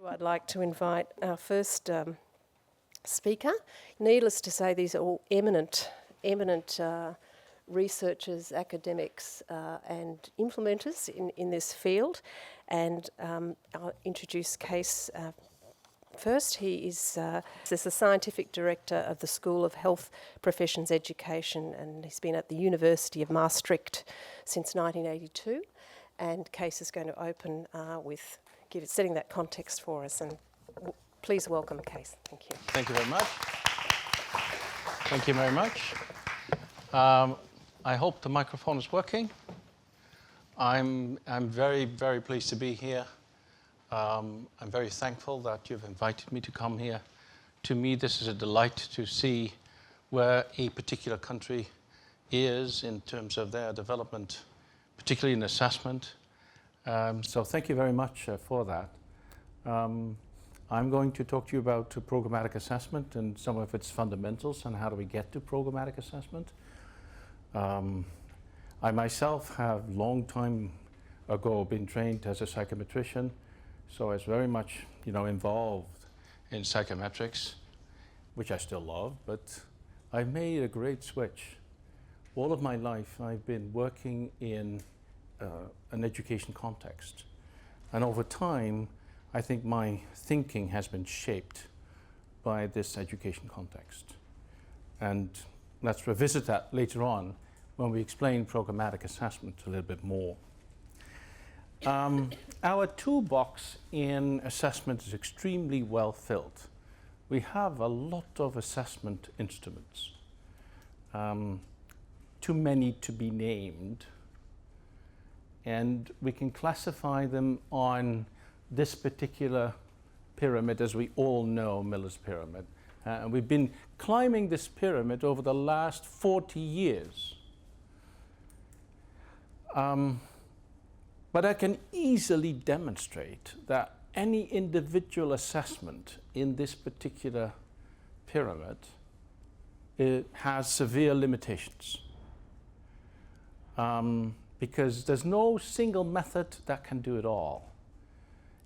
I'd like to invite our first speaker. Needless to say, these are all eminent researchers, academics and implementers in this field. And I'll introduce Cees first. He is the scientific director of the School of Health Professions Education, and he's been at the University of Maastricht since 1982. And Cees is going to open with setting that context for us. And please welcome Cees. Thank you. Thank you very much. Thank you very much. I hope the microphone is working. I'm very, very pleased to be here. I'm very thankful that you've invited me to come here. To me, this is a delight to see where a particular country is in terms of their development, particularly in assessment. So thank you very much for that. I'm going to talk to you about programmatic assessment and some of its fundamentals and how do we get to programmatic assessment. I myself have long time ago been trained as a psychometrician, so I was very much involved in psychometrics, which I still love, but I've made a great switch. All of my life I've been working in an education context, and over time I think my thinking has been shaped by this education context. And let's revisit that later on when we explain programmatic assessment a little bit more. Our toolbox in assessment is extremely well filled. We have a lot of assessment instruments, too many to be named, and we can classify them on this particular pyramid, as we all know, Miller's pyramid. And we've been climbing this pyramid over the last 40 years. But I can easily demonstrate that any individual assessment in this particular pyramid has severe limitations. Because there's no single method that can do it all.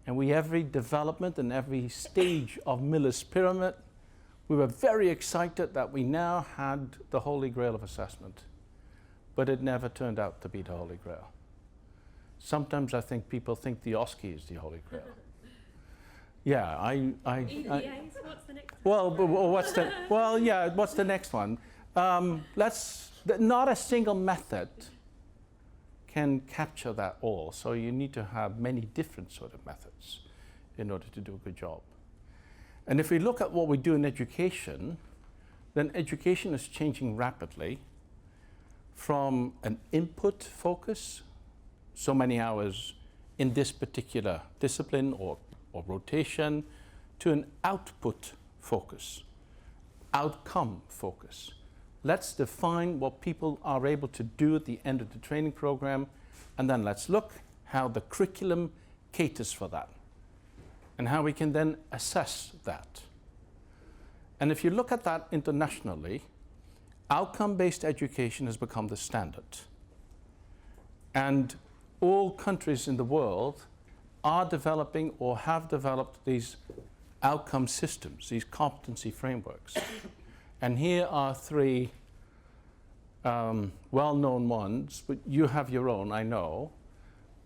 And every development and every stage of Miller's pyramid, we were very excited that we now had the Holy Grail of assessment. But it never turned out to be the Holy Grail. Sometimes I think people think the OSCE is the Holy Grail. Yeah, EDAs, what's the next one? what's the next one? Not a single method can capture that all, so you need to have many different sort of methods in order to do a good job. And if we look at what we do in education, then education is changing rapidly from an input focus, so many hours in this particular discipline or rotation, to an output focus, outcome focus. Let's define what people are able to do at the end of the training program, and then let's look how the curriculum caters for that and how we can then assess that. And if you look at that internationally, outcome-based education has become the standard. And all countries in the world are developing or have developed these outcome systems, these competency frameworks. And here are three well-known ones, but you have your own, I know.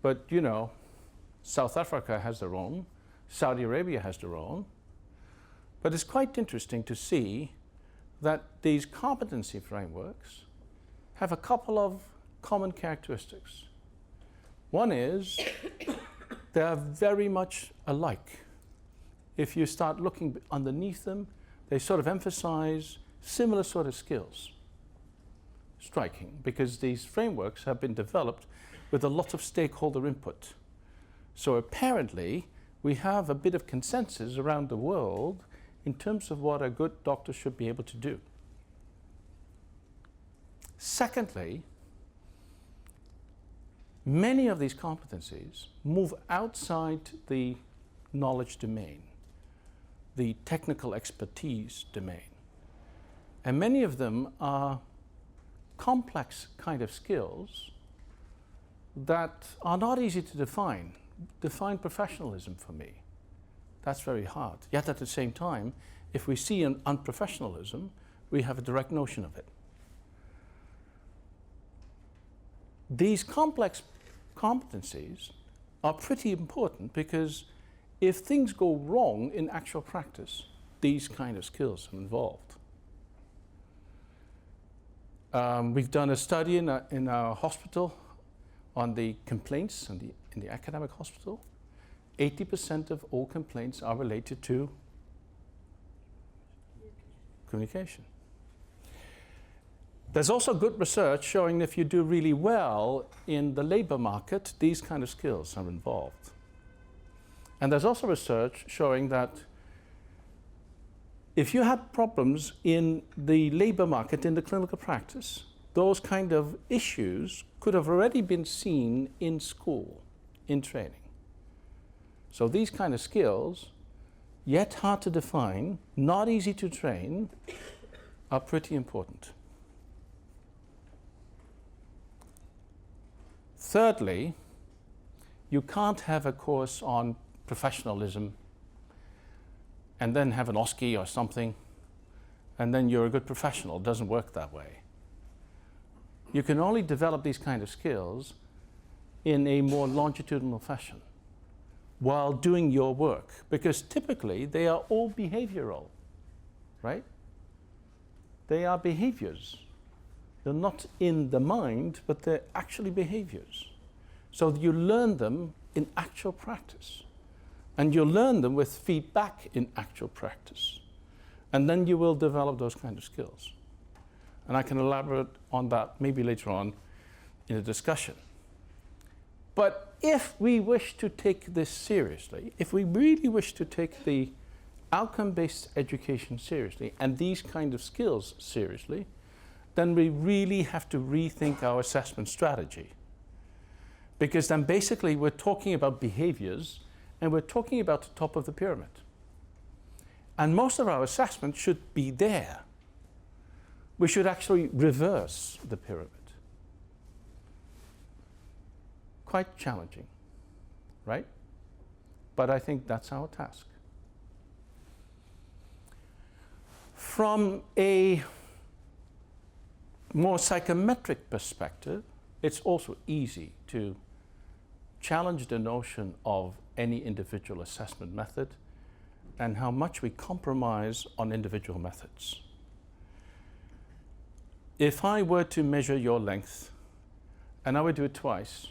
But South Africa has their own, Saudi Arabia has their own. But it's quite interesting to see that these competency frameworks have a couple of common characteristics. One is they're very much alike. If you start looking underneath them, they sort of emphasize similar sort of skills. Striking, because these frameworks have been developed with a lot of stakeholder input. So apparently, we have a bit of consensus around the world in terms of what a good doctor should be able to do. Secondly, many of these competencies move outside the knowledge domain, the technical expertise domain. And many of them are complex kind of skills that are not easy to define. Define professionalism for me. That's very hard. Yet at the same time, if we see an unprofessionalism, we have a direct notion of it. These complex competencies are pretty important because if things go wrong in actual practice, these kind of skills are involved. We've done a study in our hospital on the complaints in the academic hospital. 80% of all complaints are related to communication. There's also good research showing if you do really well in the labor market, these kind of skills are involved. And there's also research showing that if you had problems in the labor market, in the clinical practice, those kind of issues could have already been seen in school, in training. So these kind of skills, yet hard to define, not easy to train, are pretty important. Thirdly, you can't have a course on professionalism and then have an OSCE or something, and then you're a good professional. It doesn't work that way. You can only develop these kind of skills in a more longitudinal fashion while doing your work, because typically they are all behavioral, right? They are behaviors. They're not in the mind, but they're actually behaviors. So you learn them in actual practice. And you learn them with feedback in actual practice. And then you will develop those kind of skills. And I can elaborate on that maybe later on in a discussion. But if we wish to take this seriously, if we really wish to take the outcome-based education seriously and these kind of skills seriously, then we really have to rethink our assessment strategy. Because then basically we're talking about behaviors and we're talking about the top of the pyramid. And most of our assessment should be there. We should actually reverse the pyramid. Quite challenging, right? But I think that's our task. From a more psychometric perspective, it's also easy to challenge the notion of any individual assessment method and how much we compromise on individual methods. If I were to measure your length and I would do it twice,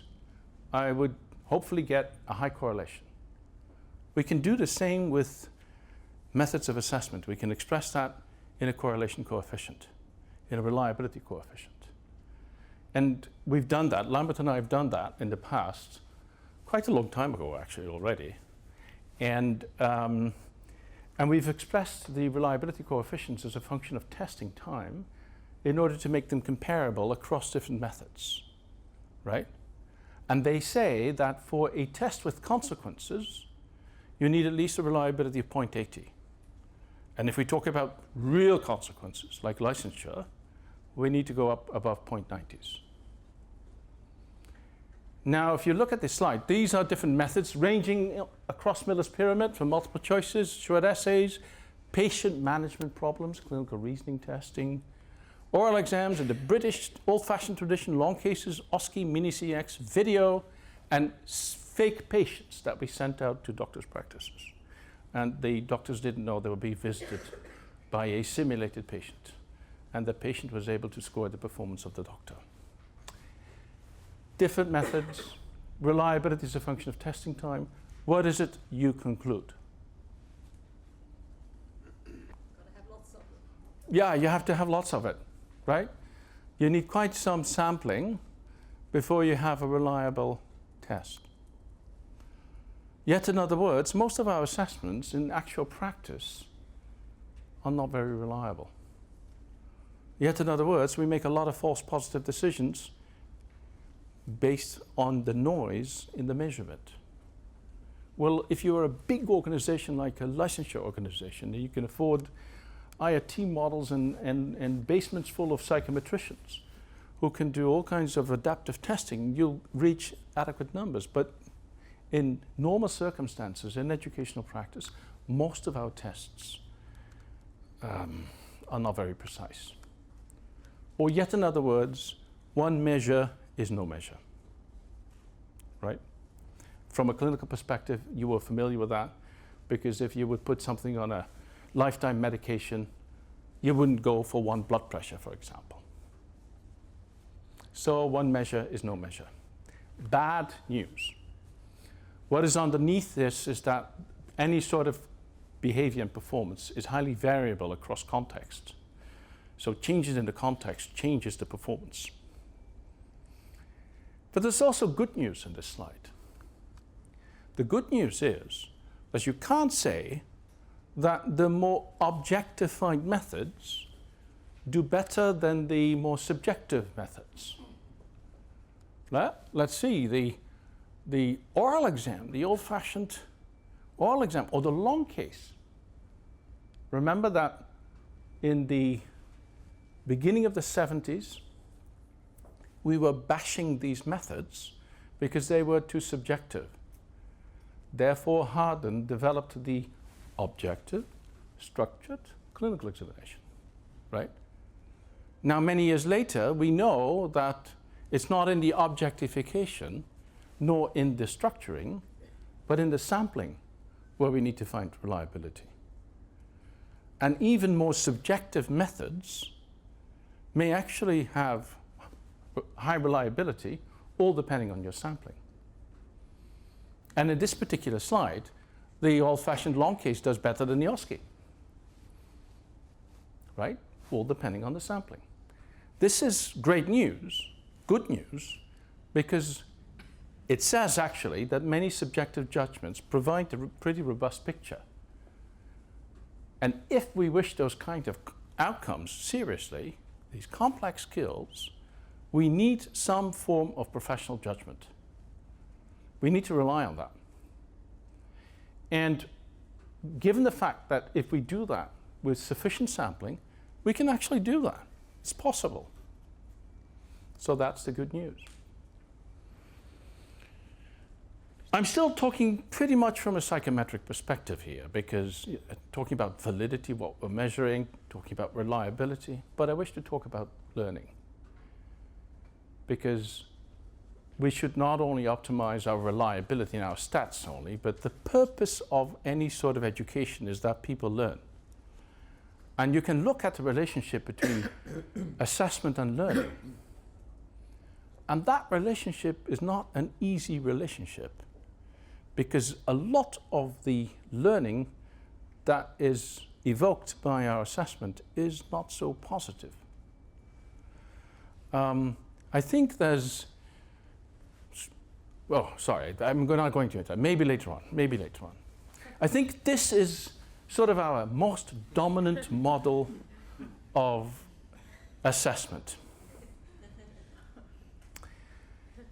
I would hopefully get a high correlation. We can do the same with methods of assessment. We can express that in a correlation coefficient, in a reliability coefficient. And we've done that. Lambert and I have done that in the past, quite a long time ago actually already. And we've expressed the reliability coefficients as a function of testing time in order to make them comparable across different methods, right? And they say that for a test with consequences, you need at least a reliability of 0.80. And if we talk about real consequences, like licensure, we need to go up above 0.90s. Now, if you look at this slide, these are different methods ranging across Miller's pyramid from multiple choices, short essays, patient management problems, clinical reasoning testing, oral exams in the British old-fashioned tradition, long cases, OSCE, mini-CX, video, and fake patients that we sent out to doctors' practices. And the doctors didn't know they would be visited by a simulated patient. And the patient was able to score the performance of the doctor. Different methods, reliability is a function of testing time. What is it you conclude? Gotta have lots of it. Yeah, you have to have lots of it, right? You need quite some sampling before you have a reliable test. Yet in other words, most of our assessments in actual practice are not very reliable. Yet in other words, we make a lot of false positive decisions based on the noise in the measurement. Well, if you're a big organization like a licensure organization, you can afford IoT models and basements full of psychometricians who can do all kinds of adaptive testing, you'll reach adequate numbers. But in normal circumstances, in educational practice, most of our tests are not very precise. Or yet in other words, one measure is no measure, right? From a clinical perspective, you are familiar with that, because if you would put something on a lifetime medication, you wouldn't go for one blood pressure, for example. So one measure is no measure. Bad news. What is underneath this is that any sort of behavior and performance is highly variable across context. So changes in the context changes the performance. But there's also good news in this slide. The good news is that you can't say that the more objectified methods do better than the more subjective methods. Let's see, the oral exam, the old-fashioned oral exam, or the long case. Remember that in the beginning of the 70s, we were bashing these methods because they were too subjective. Therefore, Harden developed the objective, structured clinical examination, right? Now, many years later, we know that it's not in the objectification, nor in the structuring, but in the sampling where we need to find reliability. And even more subjective methods may actually have high reliability, all depending on your sampling. And in this particular slide, the old-fashioned long case does better than the OSCE, right? All depending on the sampling. This is great news, good news, because it says actually that many subjective judgments provide a pretty robust picture. And if we wish those kind of outcomes seriously, these complex skills, we need some form of professional judgment. We need to rely on that. And given the fact that if we do that with sufficient sampling, we can actually do that. It's possible. So that's the good news. I'm still talking pretty much from a psychometric perspective here, because talking about validity, what we're measuring, talking about reliability, but I wish to talk about learning. Because we should not only optimize our reliability in our stats only, but the purpose of any sort of education is that people learn. And you can look at the relationship between assessment and learning. And that relationship is not an easy relationship, because a lot of the learning that is evoked by our assessment is not so positive. I think there's, oh, sorry, I'm not going to it. Maybe later on. I think this is sort of our most dominant model of assessment.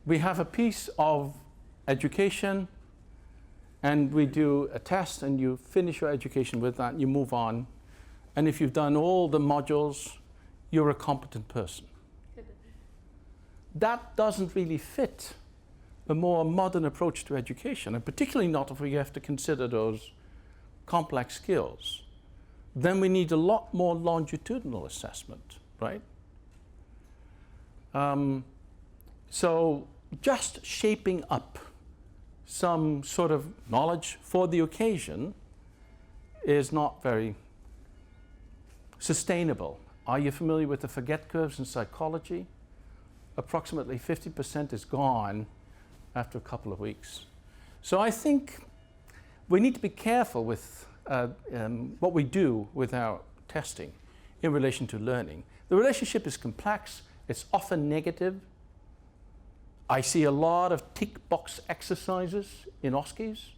We have a piece of education, and we do a test, and you finish your education with that, and you move on. And if you've done all the modules, you're a competent person. That doesn't really fit a more modern approach to education, and particularly not if we have to consider those complex skills. Then we need a lot more longitudinal assessment, right? So just shaping up some sort of knowledge for the occasion is not very sustainable. Are you familiar with the forget curves in psychology? Approximately 50% is gone after a couple of weeks. So I think we need to be careful with what we do with our testing in relation to learning. The relationship is complex. It's often negative. I see a lot of tick box exercises in OSCEs.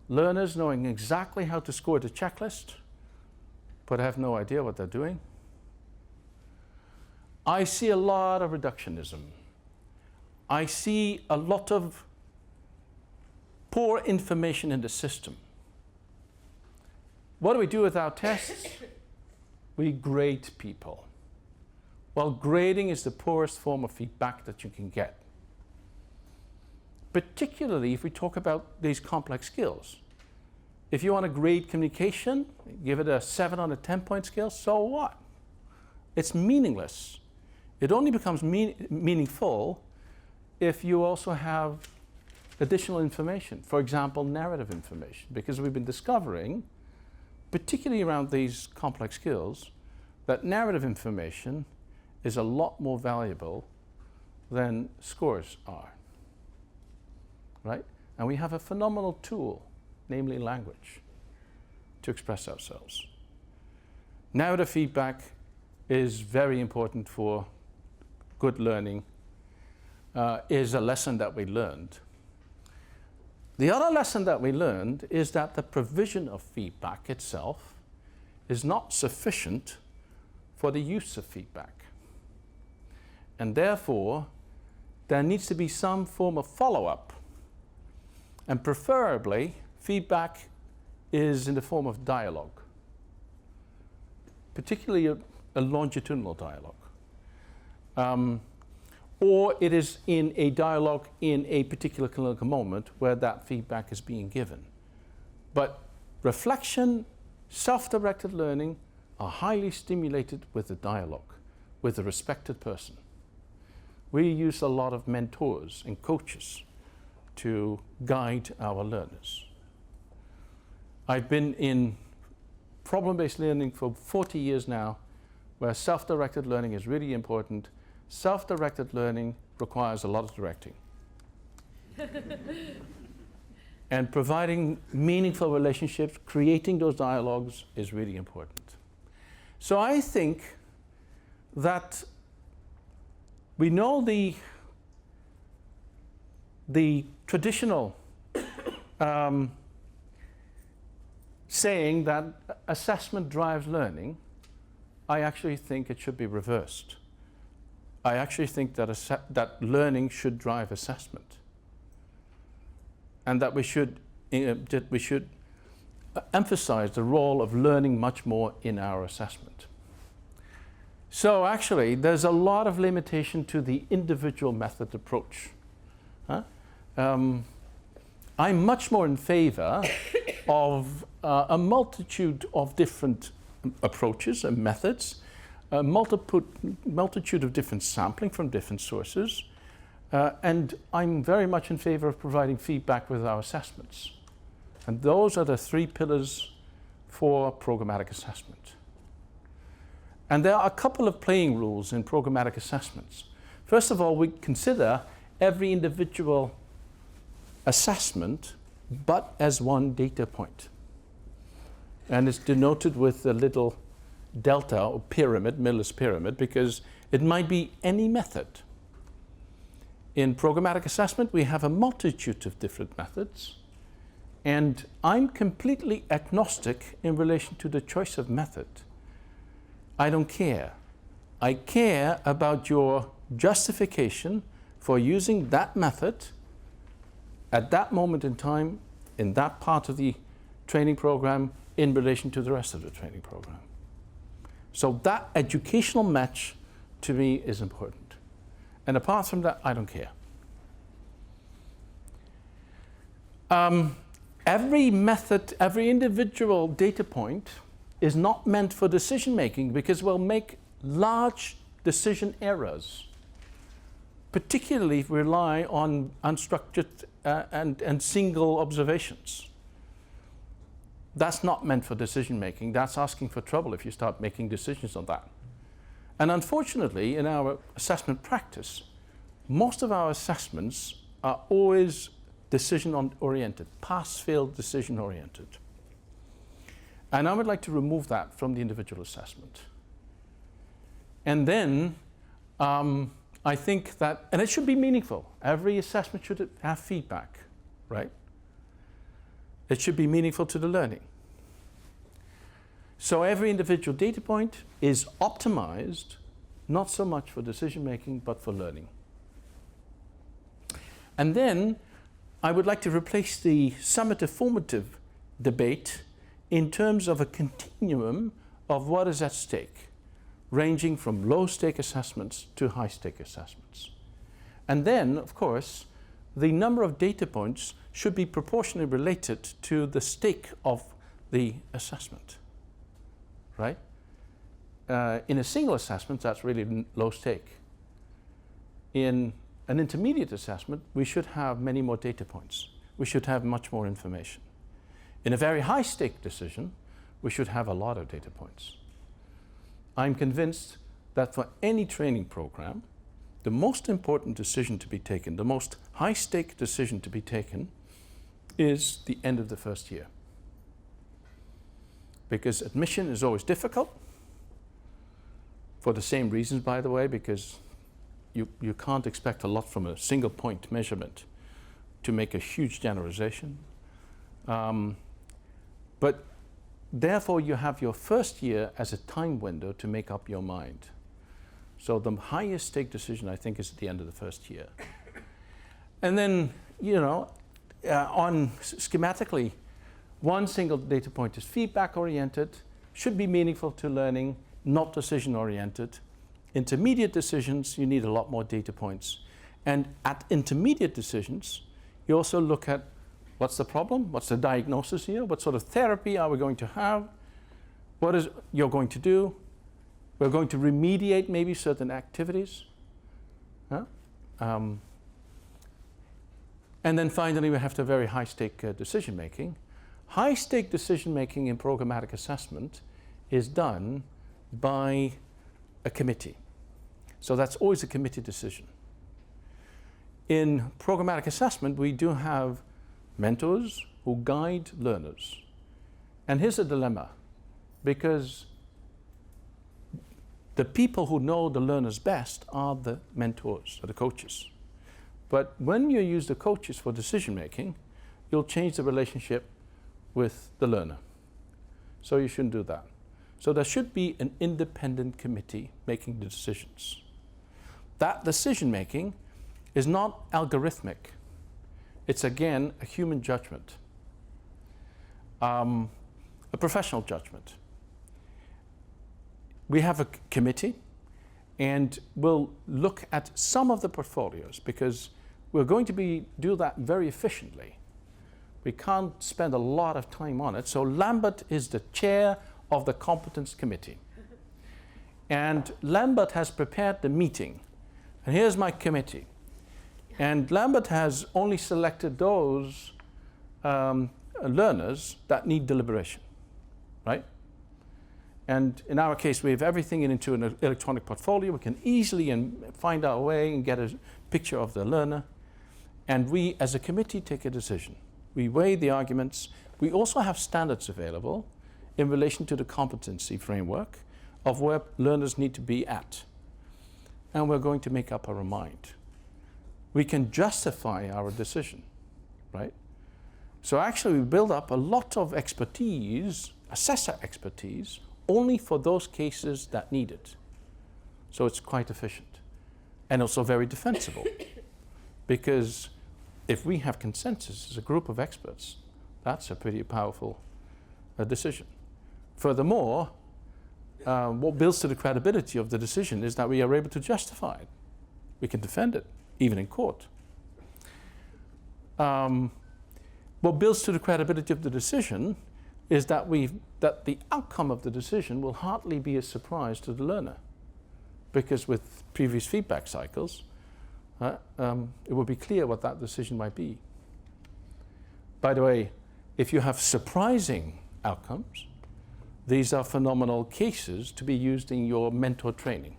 Learners knowing exactly how to score the checklist, but have no idea what they're doing. I see a lot of reductionism. I see a lot of poor information in the system. What do we do with our tests? We grade people. Well, grading is the poorest form of feedback that you can get. particularly if we talk about these complex skills. If you want to grade communication, give it a 7 on a 10-point scale, so what? It's meaningless. It only becomes meaningful if you also have additional information, for example, narrative information, because we've been discovering, particularly around these complex skills, that narrative information is a lot more valuable than scores are, right? And we have a phenomenal tool, namely language, to express ourselves. Narrative feedback is very important for good learning, is a lesson that we learned. The other lesson that we learned is that the provision of feedback itself is not sufficient for the use of feedback. And therefore, there needs to be some form of follow-up. And preferably, feedback is in the form of dialogue, particularly a longitudinal dialogue. Or it is in a dialogue in a particular clinical moment where that feedback is being given. But reflection, self-directed learning are highly stimulated with the dialogue, with the respected person. We use a lot of mentors and coaches to guide our learners. I've been in problem-based learning for 40 years now, where self-directed learning is really important. Self-directed learning requires a lot of directing. And providing meaningful relationships, creating those dialogues is really important. So I think that we know the traditional saying that assessment drives learning. I actually think it should be reversed. I actually think that, that learning should drive assessment, and that we should emphasize the role of learning much more in our assessment. So actually, there's a lot of limitation to the individual method approach. I'm much more in favor of a multitude of different approaches and methods, a multitude of different sampling from different sources, and I'm very much in favor of providing feedback with our assessments. And those are the 3 pillars for programmatic assessment. And there are a couple of playing rules in programmatic assessments. First of all, we consider every individual assessment but as one data point. And it's denoted with a little delta or pyramid, Miller's pyramid, because it might be any method. In programmatic assessment, we have a multitude of different methods, and I'm completely agnostic in relation to the choice of method. I don't care. I care about your justification for using that method at that moment in time, in that part of the training program, in relation to the rest of the training program. So that educational match, to me, is important. And apart from that, I don't care. Every method, every individual data point is not meant for decision making, because we'll make large decision errors, particularly if we rely on unstructured and single observations. That's not meant for decision making. That's asking for trouble if you start making decisions on that. And unfortunately, in our assessment practice, most of our assessments are always decision-oriented, pass-fail decision-oriented. And I would like to remove that from the individual assessment. And then I think that, and it should be meaningful. Every assessment should have feedback, right? It should be meaningful to the learning. So every individual data point is optimized, not so much for decision making, but for learning. And then I would like to replace the summative formative debate in terms of a continuum of what is at stake, ranging from low-stake assessments to high-stake assessments. And then, of course, the number of data points should be proportionally related to the stake of the assessment, right? In a single assessment, that's really low stake. In an intermediate assessment, we should have many more data points. We should have much more information. In a very high stake decision, we should have a lot of data points. I'm convinced that for any training program, the most important decision to be taken, the most high stake decision to be taken, is the end of the first year. Because admission is always difficult, for the same reasons, by the way, because you can't expect a lot from a single point measurement to make a huge generalization. But therefore, you have your first year as a time window to make up your mind. So the highest stake decision, I think, is at the end of the first year. And then, schematically, one single data point is feedback-oriented, should be meaningful to learning, not decision-oriented. Intermediate decisions, you need a lot more data points. And at intermediate decisions, you also look at what's the problem, what's the diagnosis here, what sort of therapy are we going to have, what is you're going to do. We're going to remediate maybe certain activities. And then finally, we have the very high-stake decision-making. High-stake decision-making in programmatic assessment is done by a committee. So that's always a committee decision. In programmatic assessment, we do have mentors who guide learners. And here's a dilemma, because the people who know the learners best are the mentors, or the coaches. But when you use the coaches for decision-making, you'll change the relationship with the learner. So you shouldn't do that. So there should be an independent committee making the decisions. That decision-making is not algorithmic. It's, again, a human judgment, a professional judgment. We have a committee, and we'll look at some of the portfolios, because we're going to do that very efficiently. We can't spend a lot of time on it. So Lambert is the chair of the competence committee. And Lambert has prepared the meeting. And here's my committee. And Lambert has only selected those learners that need deliberation, right? And in our case, we have everything into an electronic portfolio. We can easily find our way and get a picture of the learner. And we, as a committee, take a decision. We weigh the arguments. We also have standards available in relation to the competency framework of where learners need to be at. And we're going to make up our mind. We can justify our decision, right? So actually, we build up a lot of expertise, assessor expertise, only for those cases that need it. So it's quite efficient and also very defensible. Because if we have consensus as a group of experts, that's a pretty powerful decision. Furthermore, what builds to the credibility of the decision is that we are able to justify it. We can defend it, even in court. What builds to the credibility of the decision is that the outcome of the decision will hardly be a surprise to the learner, because with previous feedback cycles, it will be clear what that decision might be. By the way, if you have surprising outcomes, these are phenomenal cases to be used in your mentor training.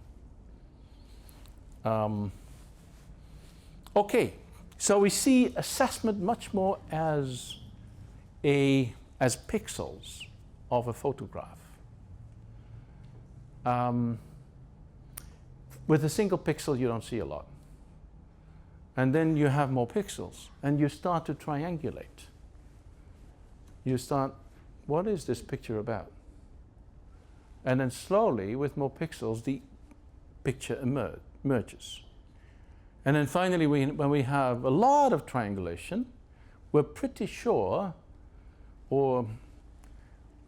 Okay, so we see assessment much more as pixels of a photograph. With a single pixel, you don't see a lot. And then you have more pixels, and you start to triangulate. You start, what is this picture about? And then slowly, with more pixels, the picture emerges. And then finally, when we have a lot of triangulation, we're pretty sure, or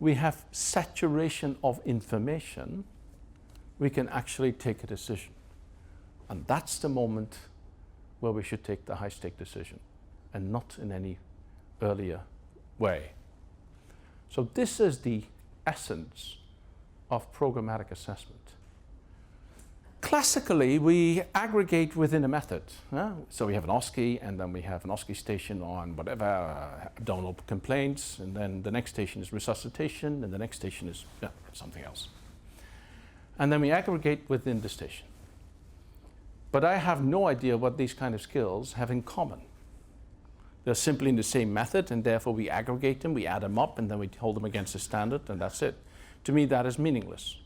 we have saturation of information, we can actually take a decision. And that's the moment where we should take the high-stake decision and not in any earlier way. So this is the essence of programmatic assessment. Classically, we aggregate within a method. So we have an OSCE, and then we have an OSCE station on whatever, abdominal complaints, and then the next station is resuscitation, and the next station is something else. And then we aggregate within the station. But I have no idea what these kind of skills have in common. They're simply in the same method, and therefore we aggregate them, we add them up, and then we hold them against a standard, and that's it. To me, that is meaningless.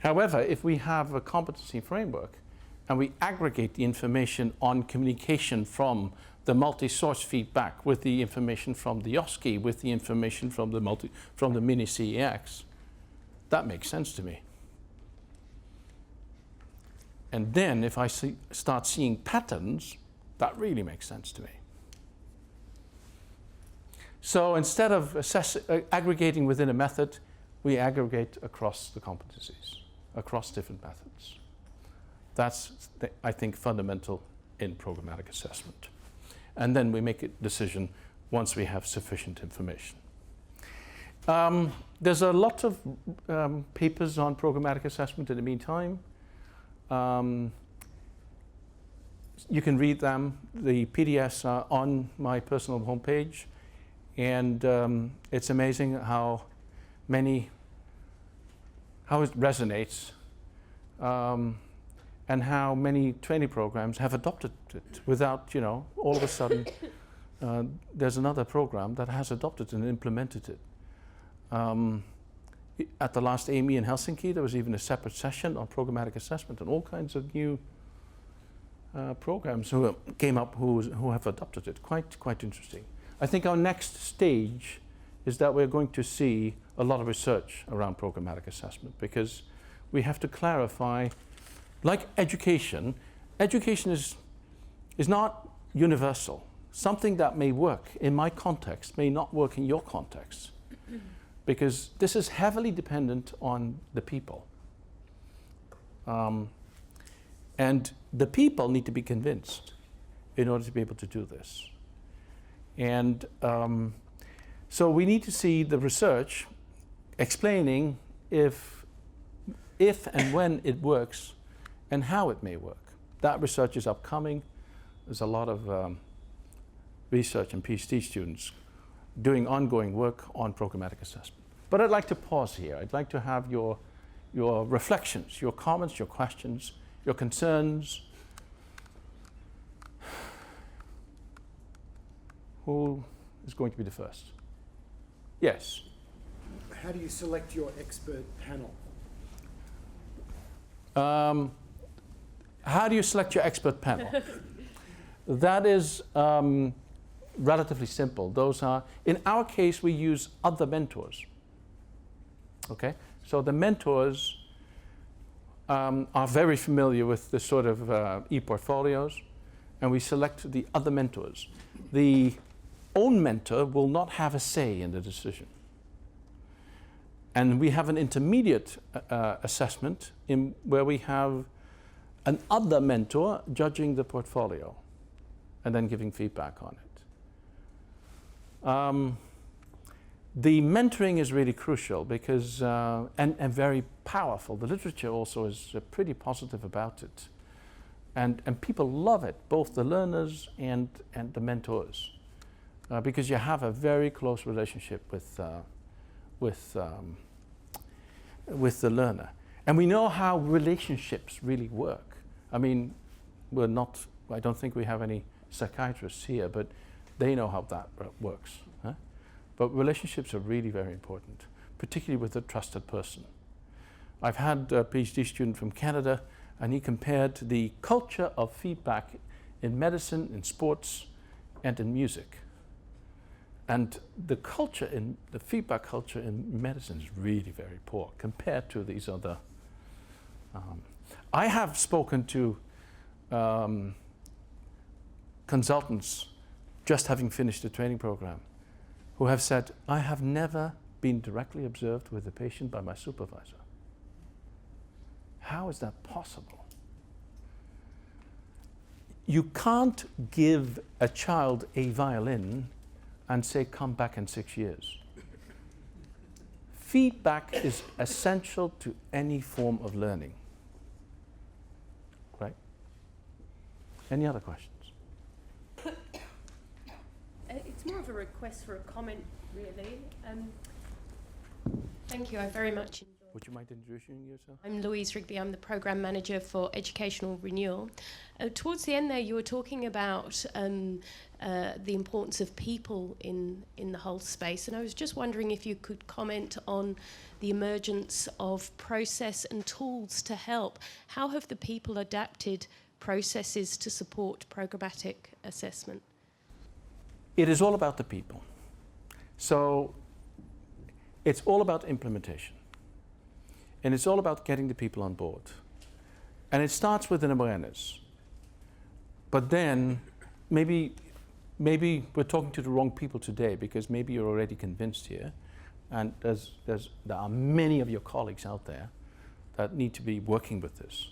However, if we have a competency framework and we aggregate the information on communication from the multi-source feedback with the information from the OSCE, with the information from the mini CEX, that makes sense to me. And then if I start seeing patterns, that really makes sense to me. So instead of aggregating within a method, we aggregate across the competencies, across different methods. That's, I think, fundamental in programmatic assessment. And then we make a decision once we have sufficient information. There's a lot of papers on programmatic assessment in the meantime. You can read them. The PDFs are on my personal homepage. And it's amazing how it resonates, and how many training programs have adopted it without, all of a sudden, there's another program that has adopted and implemented it. At the last AME in Helsinki, there was even a separate session on programmatic assessment, and all kinds of new programs who came up who have adopted it. Quite interesting. I think our next stage is that we're going to see a lot of research around programmatic assessment, because we have to clarify, like education is not universal. Something that may work in my context may not work in your context, because this is heavily dependent on the people. And the people need to be convinced in order to be able to do this. And so we need to see the research explaining if and when it works and how it may work. That research is upcoming. There's a lot of research and PhD students doing ongoing work on programmatic assessment. But I'd like to pause here. I'd like to have your reflections, your comments, your questions, your concerns. Who is going to be the first? Yes. How do you select your expert panel? How do you select your expert panel? That is relatively simple. Those are, in our case, we use other mentors. Okay? So the mentors are very familiar with the sort of e-portfolios, and we select the other mentors. The own mentor will not have a say in the decision. And we have an intermediate assessment where we have an other mentor judging the portfolio and then giving feedback on it. The mentoring is really crucial because, and very powerful. The literature also is pretty positive about it. And people love it, both the learners and the mentors, because you have a very close relationship with the learner. And we know how relationships really work. I mean, I don't think we have any psychiatrists here, but they know how that works. Huh? But relationships are really very important, particularly with a trusted person. I've had a PhD student from Canada, and he compared the culture of feedback in medicine, in sports, and in music. And the feedback culture in medicine is really very poor compared to these other. I have spoken to consultants just having finished the training program who have said, I have never been directly observed with a patient by my supervisor. How is that possible? you can't give a child a violin and say, come back in 6 years. Feedback is essential to any form of learning. Right? Any other questions? It's more of a request for a comment, really. Thank you, I very much enjoyed. Would you mind introducing yourself? I'm Louise Rigby, I'm the Programme Manager for Educational Renewal. Towards the end there, you were talking about the importance of people in the whole space, and I was just wondering if you could comment on the emergence of process and tools to help. How have the people adapted processes to support programmatic assessment? It is all about the people. So it's all about implementation. And it's all about getting the people on board. And it starts with an awareness. But then maybe we're talking to the wrong people today, because maybe you're already convinced here, and there are many of your colleagues out there that need to be working with this.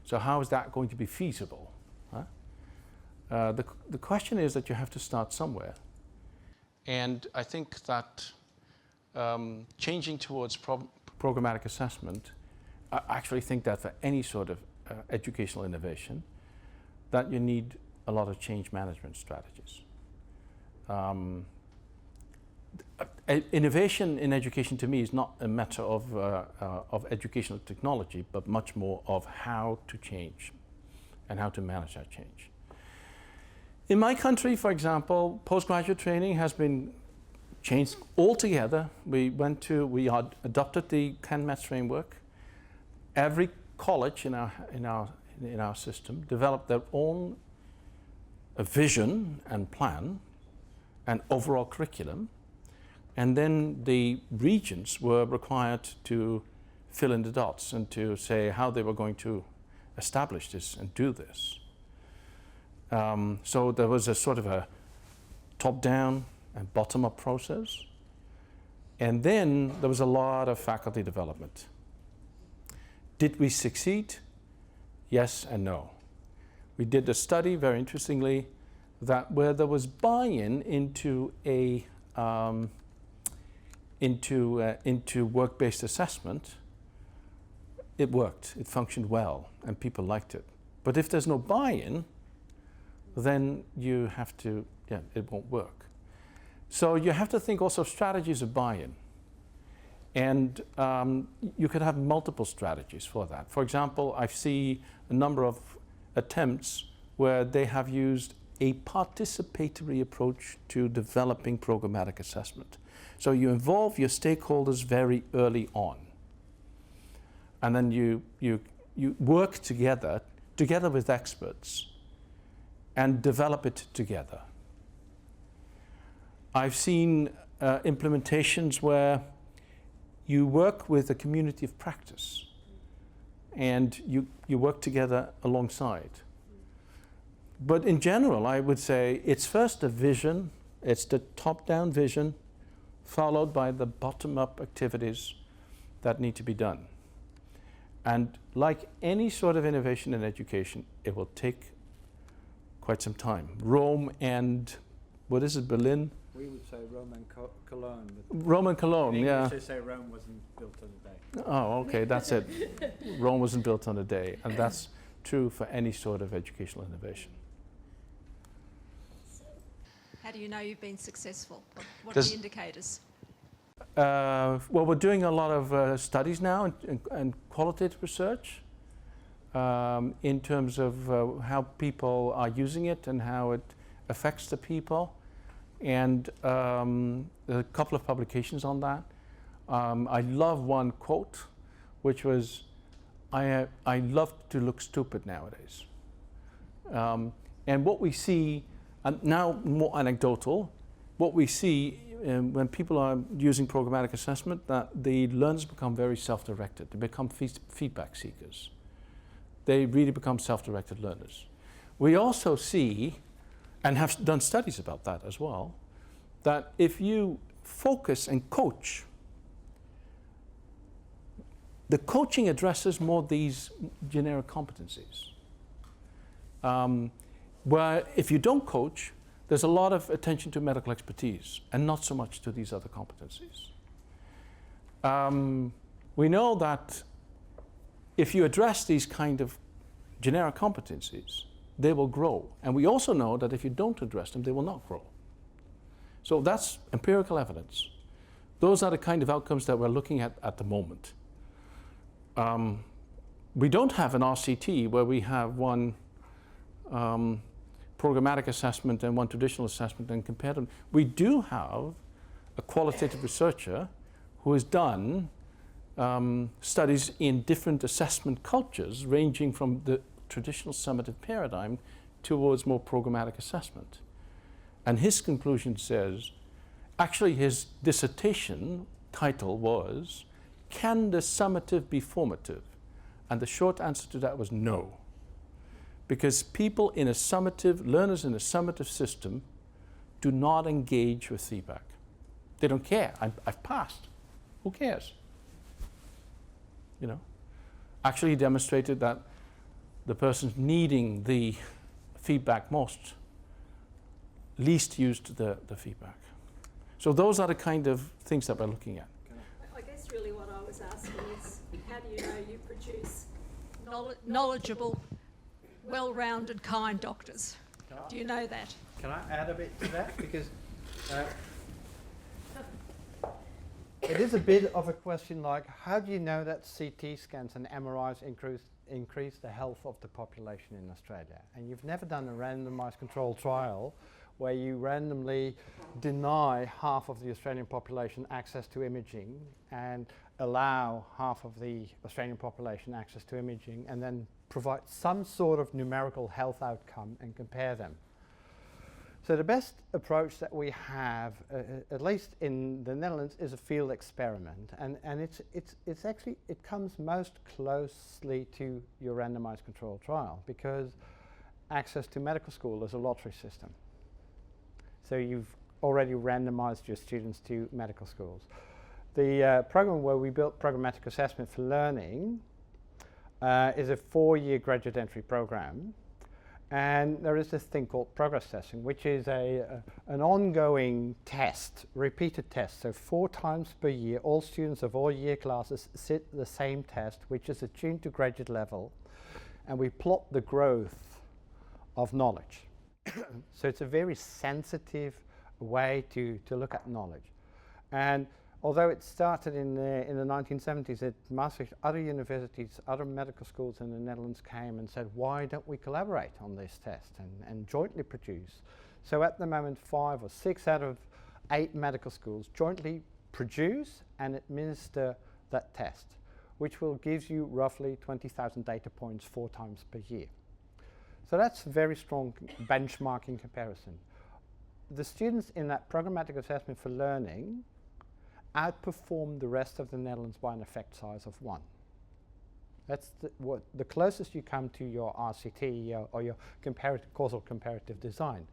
So how is that going to be feasible? Huh? The question is that you have to start somewhere. And I think that changing towards programmatic assessment, I actually think that for any sort of educational innovation, that you need a lot of change management strategies. Innovation in education to me is not a matter of educational technology, but much more of how to change and how to manage that change. In my country, for example, postgraduate training has been changed altogether. We adopted the CAN-METS framework. Every college in our system developed their own vision and plan and overall curriculum, and then the regions were required to fill in the dots and to say how they were going to establish this and do this. So there was a sort of a top-down and bottom-up process. And then there was a lot of faculty development. Did we succeed? Yes and no. We did a study, very interestingly, that where there was buy-in into work-based assessment, it worked, it functioned well, and people liked it. But if there's no buy-in, then you have to, it won't work. So you have to think also of strategies of buy-in. And you could have multiple strategies for that. For example, I see a number of attempts where they have used a participatory approach to developing programmatic assessment. So you involve your stakeholders very early on. And then you work together with experts and develop it together. I've seen implementations where you work with a community of practice and you work together alongside. But in general, I would say it's first a vision, it's the top-down vision, followed by the bottom-up activities that need to be done. And like any sort of innovation in education, it will take quite some time. Rome and, what is it, Berlin? We would say Rome and Cologne. Rome and Cologne, in yeah. English they say Rome wasn't built on a day. Oh, okay, that's it. Rome wasn't built on a day, and that's true for any sort of educational innovation. How do you know you've been successful? What are the indicators? Well, we're doing a lot of studies now and qualitative research in terms of how people are using it and how it affects the people. And there's a couple of publications on that. I love one quote, which was, I love to look stupid nowadays. And what we see, and now more anecdotal, what we see when people are using programmatic assessment, that the learners become very self-directed. They become feedback seekers. They really become self-directed learners. We also see, and have done studies about that as well, that if you focus and coach, the coaching addresses more these generic competencies. Where if you don't coach, there's a lot of attention to medical expertise and not so much to these other competencies. We know that if you address these kind of generic competencies, they will grow. And we also know that if you don't address them, they will not grow. So that's empirical evidence. Those are the kind of outcomes that we're looking at the moment. We don't have an RCT where we have one programmatic assessment and one traditional assessment and compare them. We do have a qualitative researcher who has done studies in different assessment cultures, ranging from the traditional summative paradigm towards more programmatic assessment. And his conclusion says, actually his dissertation title was, can the summative be formative? And the short answer to that was no. Because people in a summative, learners in a summative system do not engage with feedback. They don't care. I've passed. Who cares? You know? Actually, he demonstrated that the person needing the feedback most least used the feedback. So those are the kind of things that we're looking at. I guess really what I was asking is, how do you know you produce knowledgeable, well-rounded, kind doctors? Do you know that? Can I add a bit to that? Because it is a bit of a question like, how do you know that CT scans and MRIs increase the health of the population in Australia? And you've never done a randomised controlled trial where you randomly deny half of the Australian population access to imaging and allow half of the Australian population access to imaging and then provide some sort of numerical health outcome and compare them. So the best approach that we have, at least in the Netherlands, is a field experiment, and it's actually, it comes most closely to your randomized controlled trial because access to medical school is a lottery system. So you've already randomized your students to medical schools. The program where we built Programmatic Assessment for Learning is a 4-year graduate entry program. And there is this thing called progress testing, which is an ongoing test, repeated test. So 4 times per year, all students of all year classes sit the same test, which is attuned to graduate level. And we plot the growth of knowledge. So it's a very sensitive way to look at knowledge. And although it started in the 1970s, other universities, other medical schools in the Netherlands came and said, why don't we collaborate on this test and jointly produce? So at the moment, 5 or 6 out of 8 medical schools jointly produce and administer that test, which will give you roughly 20,000 data points 4 times per year. So that's a very strong benchmarking comparison. The students in that Programmatic Assessment for Learning outperform the rest of the Netherlands by an effect size of 1. That's the closest you come to your RCT or your causal comparative design.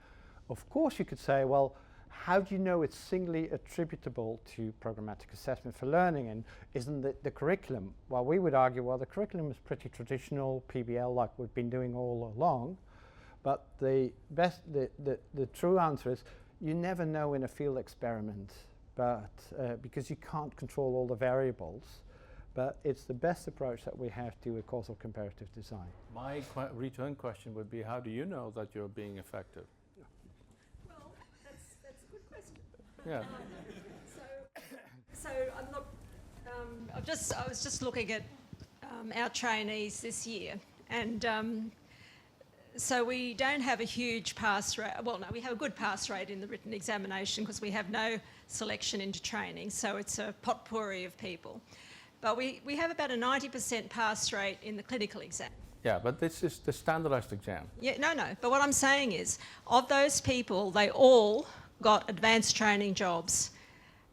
Of course you could say, well, how do you know it's singly attributable to Programmatic Assessment for Learning, and isn't it the curriculum? Well, we would argue, well, the curriculum is pretty traditional, PBL, like we've been doing all along, but the true answer is you never know in a field experiment, but because you can't control all the variables, but it's the best approach that we have to a causal comparative design. My return question would be, how do you know that you're being effective? Well, that's a good question. Yeah. So I'm not. I was just looking at our trainees this year, and so we don't have a huge pass rate. Well, no, we have a good pass rate in the written examination because we have no selection into training, so it's a potpourri of people. But we have about a 90% pass rate in the clinical exam. Yeah, but this is the standardized exam. Yeah, no. But what I'm saying is, of those people, they all got advanced training jobs,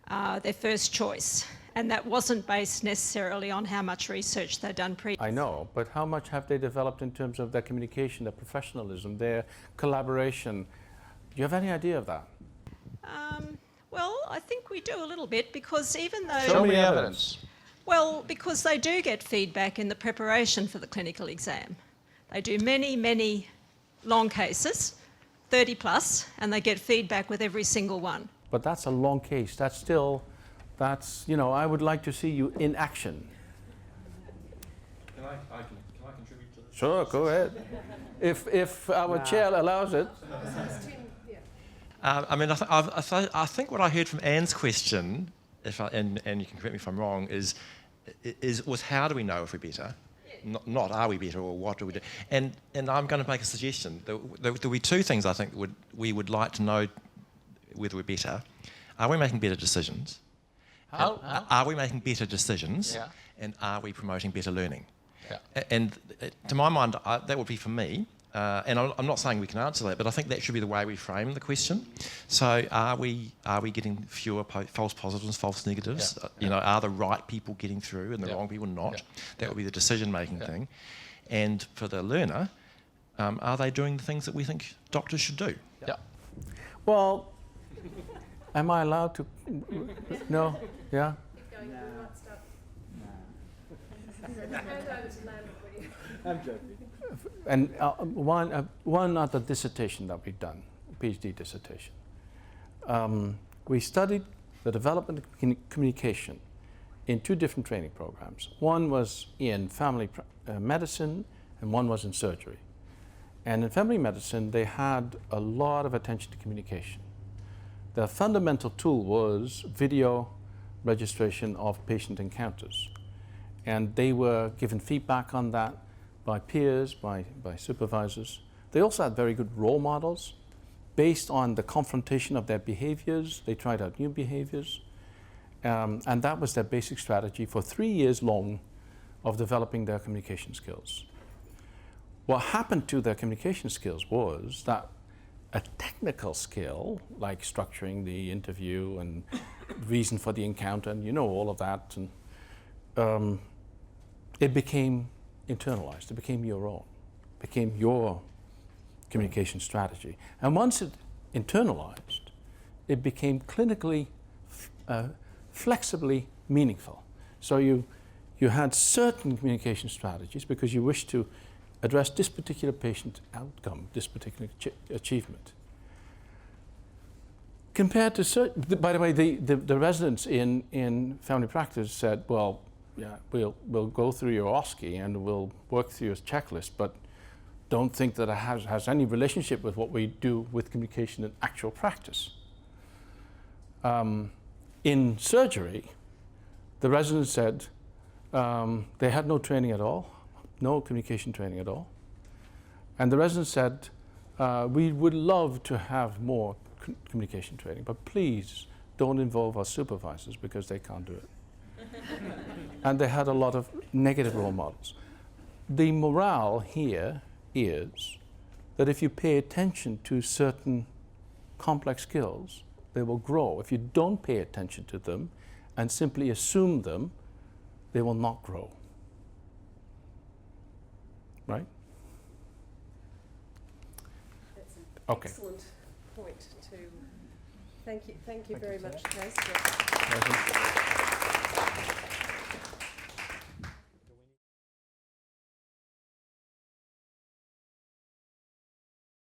their first choice. And that wasn't based necessarily on how much research they'd done previously. I know, but how much have they developed in terms of their communication, their professionalism, their collaboration? Do you have any idea of that? Well, I think we do a little bit, because even though... Show me evidence. Well, because they do get feedback in the preparation for the clinical exam. They do many long cases, 30 plus, and they get feedback with every single one. But that's a long case. That's still, you know, I would like to see you in action. Can I contribute to this? Sure, go ahead. If our chair allows it. I mean, I think what I heard from Anne's question, and you can correct me if I'm wrong, was how do we know if we're better? Not are we better, or what do we do? And I'm going to make a suggestion. There'll be two things I think we would like to know whether we're better. Are we making better decisions? How? Are we making better decisions? Yeah. And are we promoting better learning? Yeah. And to my mind, that would be for me. And I'm not saying we can answer that, but I think that should be the way we frame the question. So, are we getting fewer false positives, false negatives? Yeah. You know, are the right people getting through and the Yeah. wrong people not? Yeah. That would be the decision-making Yeah. thing. And for the learner, are they doing the things that we think doctors should do? Yeah. Well, am I allowed to? No? Yeah? I'm joking. And one other dissertation that we've done, PhD dissertation. We studied the development of communication in two different training programs. One was in family medicine and one was in surgery. And in family medicine, they had a lot of attention to communication. The fundamental tool was video registration of patient encounters. And they were given feedback on that by peers, by supervisors. They also had very good role models. Based on the confrontation of their behaviors, they tried out new behaviors. And that was their basic strategy for 3 years long of developing their communication skills. What happened to their communication skills was that a technical skill, like structuring the interview and reason for the encounter, and you know all of that, and it became internalized. It became your own. It became your communication strategy. And once it internalized, it became clinically, flexibly meaningful. So you had certain communication strategies because you wished to address this particular patient outcome, this particular achievement. Compared to, by the way, the residents in family practice said, well, yeah, we'll go through your OSCE and we'll work through your checklist, but don't think that it has any relationship with what we do with communication in actual practice. In surgery, the residents said they had no training at all, no communication training at all. And the residents said, we would love to have more communication training, but please don't involve our supervisors because they can't do it. And they had a lot of negative role models. The morale here is that if you pay attention to certain complex skills, they will grow. If you don't pay attention to them and simply assume them, they will not grow. Right? That's an Okay. excellent point to. Thank you very much, Cees. Pleasure.